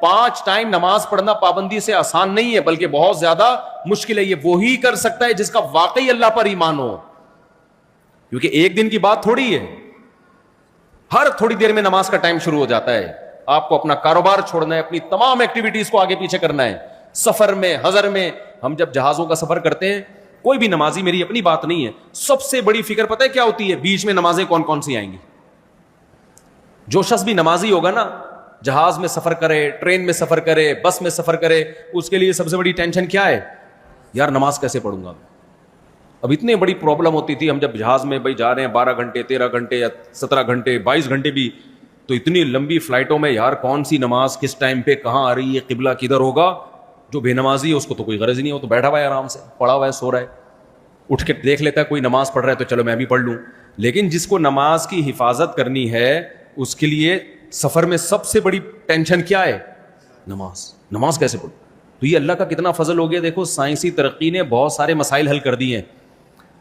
5 time نماز پڑھنا پابندی سے آسان نہیں ہے، بلکہ بہت زیادہ مشکل ہے. یہ وہی کر سکتا ہے جس کا واقعی اللہ پر ایمان ہو، کیونکہ ایک دن کی بات تھوڑی ہے. ہر تھوڑی دیر میں نماز کا ٹائم شروع ہو جاتا ہے. آپ کو اپنا کاروبار چھوڑنا ہے، اپنی تمام ایکٹیویٹیز کو آگے پیچھے کرنا ہے. سفر میں، حضر میں، ہم جب جہازوں کا سفر کرتے ہیں، کوئی بھی نمازی، میری اپنی بات نہیں ہے، سب سے بڑی فکر پتہ ہے کیا ہوتی ہے؟ بیچ میں نمازیں کون کون سی آئیں گی. جو شخص بھی نمازی ہوگا نا، جہاز میں سفر کرے، ٹرین میں سفر کرے، بس میں سفر کرے، اس کے لیے سب سے بڑی ٹینشن کیا ہے؟ یار نماز کیسے پڑھوں گا. اب اتنی بڑی پرابلم ہوتی تھی، ہم جب جہاز میں بھائی جا رہے ہیں 12 گھنٹے 13 گھنٹے یا 17 گھنٹے 22 گھنٹے بھی، تو اتنی لمبی فلائٹوں میں یار کون سی نماز کس ٹائم پہ کہاں آ رہی ہے، قبلہ کدھر ہوگا. جو بے نمازی ہے اس کو تو کوئی غرض نہیں ہو، تو بیٹھا ہوا ہے آرام سے، پڑا ہوا ہے، سو رہا ہے، اٹھ کے دیکھ لیتا ہے کوئی نماز پڑھ رہا ہے تو چلو میں بھی پڑھ لوں. لیکن جس کو نماز کی حفاظت کرنی ہے، اس کے لیے سفر میں سب سے بڑی ٹینشن کیا ہے؟ نماز کیسے پڑھوں. تو یہ اللہ کا کتنا فضل ہو گیا. دیکھو سائنسی ترقی نے بہت سارے مسائل حل کر دیے ہیں.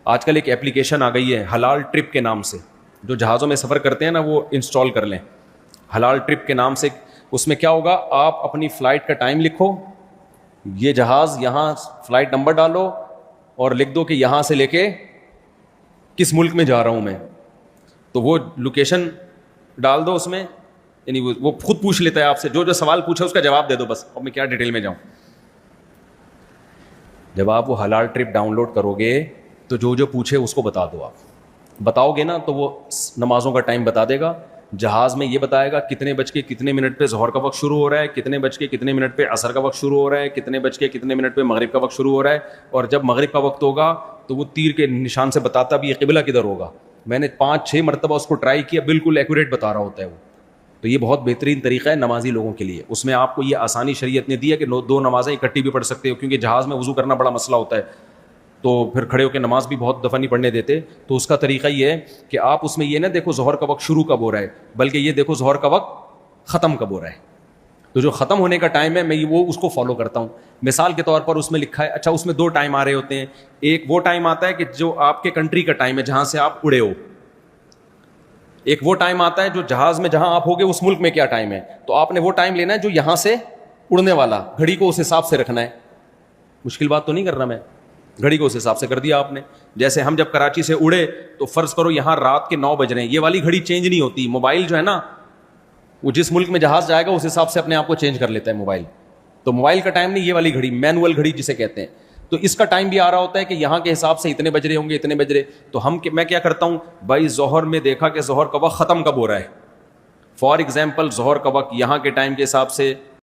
آج کل ایک ایپلیکیشن آ گئی ہے حلال ٹرپ کے نام سے، جو جہازوں میں سفر کرتے ہیں نا وہ انسٹال کر لیں. حلال ٹرپ کے نام سے، اس میں کیا ہوگا، آپ اپنی فلائٹ کا ٹائم لکھو، یہ جہاز یہاں فلائٹ نمبر ڈالو اور لکھ دو کہ یہاں سے لے کے کس ملک میں جا رہا ہوں میں، تو وہ لوکیشن ڈال دو اس میں، یعنی وہ خود پوچھ لیتا ہے آپ سے، جو سوال پوچھا اس کا جواب دے دو بس. اب میں کیا ڈیٹیل میں جاؤں. جب آپ وہ حلال ٹرپ ڈاؤن لوڈ کرو گے تو جو پوچھے اس کو بتا دو. آپ بتاؤ گے نا تو وہ نمازوں کا ٹائم بتا دے گا. جہاز میں یہ بتائے گا کتنے بج کے کتنے منٹ پہ ظہر کا وقت شروع ہو رہا ہے، کتنے بج کے کتنے منٹ پہ عصر کا وقت شروع ہو رہا ہے، کتنے بج کے کتنے منٹ پہ مغرب کا وقت شروع ہو رہا ہے. اور جب مغرب کا وقت ہوگا تو وہ تیر کے نشان سے بتاتا بھی یہ قبلہ کدھر ہوگا. میں نے 5-6 مرتبہ اس کو ٹرائی کیا، بالکل ایکوریٹ بتا رہا ہوتا ہے وہ. تو یہ بہت بہترین طریقہ ہے نمازی لوگوں کے لیے. اس میں آپ کو یہ آسانی شریعت نے دی ہے کہ 2 نمازیں اکٹھی بھی پڑھ سکتے ہو، کیونکہ جہاز میں وضو کرنا بڑا مسئلہ ہوتا ہے، تو پھر کھڑے ہو کے نماز بھی بہت دفعہ نہیں پڑھنے دیتے. تو اس کا طریقہ یہ ہے کہ آپ اس میں یہ نہ دیکھو ظہر کا وقت شروع کب ہو رہا ہے، بلکہ یہ دیکھو ظہر کا وقت ختم کب ہو رہا ہے. تو جو ختم ہونے کا ٹائم ہے میں وہ اس کو فالو کرتا ہوں. مثال کے طور پر اس میں لکھا ہے، اچھا اس میں 2 ٹائم آ رہے ہوتے ہیں. ایک وہ ٹائم آتا ہے کہ جو آپ کے کنٹری کا ٹائم ہے جہاں سے آپ اڑے ہو، ایک وہ ٹائم آتا ہے جو جہاز میں جہاں آپ ہوگے اس ملک میں کیا ٹائم ہے. تو آپ نے وہ ٹائم لینا ہے جو یہاں سے اڑنے والا، گھڑی کو اس حساب سے رکھنا ہے. مشکل بات تو نہیں کر رہا میں، گھڑی کو اس حساب سے کر دیا آپ نے. جیسے ہم جب کراچی سے اڑے تو فرض کرو یہاں رات کے 9 بج رہے ہیں، یہ والی گھڑی چینج نہیں ہوتی. موبائل جو ہے نا وہ جس ملک میں جہاز جائے گا اس حساب سے اپنے آپ کو چینج کر لیتا ہے موبائل. تو موبائل کا ٹائم نہیں، یہ والی گھڑی مینول گھڑی جسے کہتے ہیں. تو اس کا ٹائم بھی آ رہا ہوتا ہے کہ یہاں کے حساب سے اتنے بج رہے ہوں گے، اتنے بج رہے. تو میں کیا کرتا ہوں بھائی، ظہر میں دیکھا کہ ظہر کا وقت ختم کب ہو رہا ہے. فار ایگزامپل ظہر کا وقت یہاں کے ٹائم کے حساب سے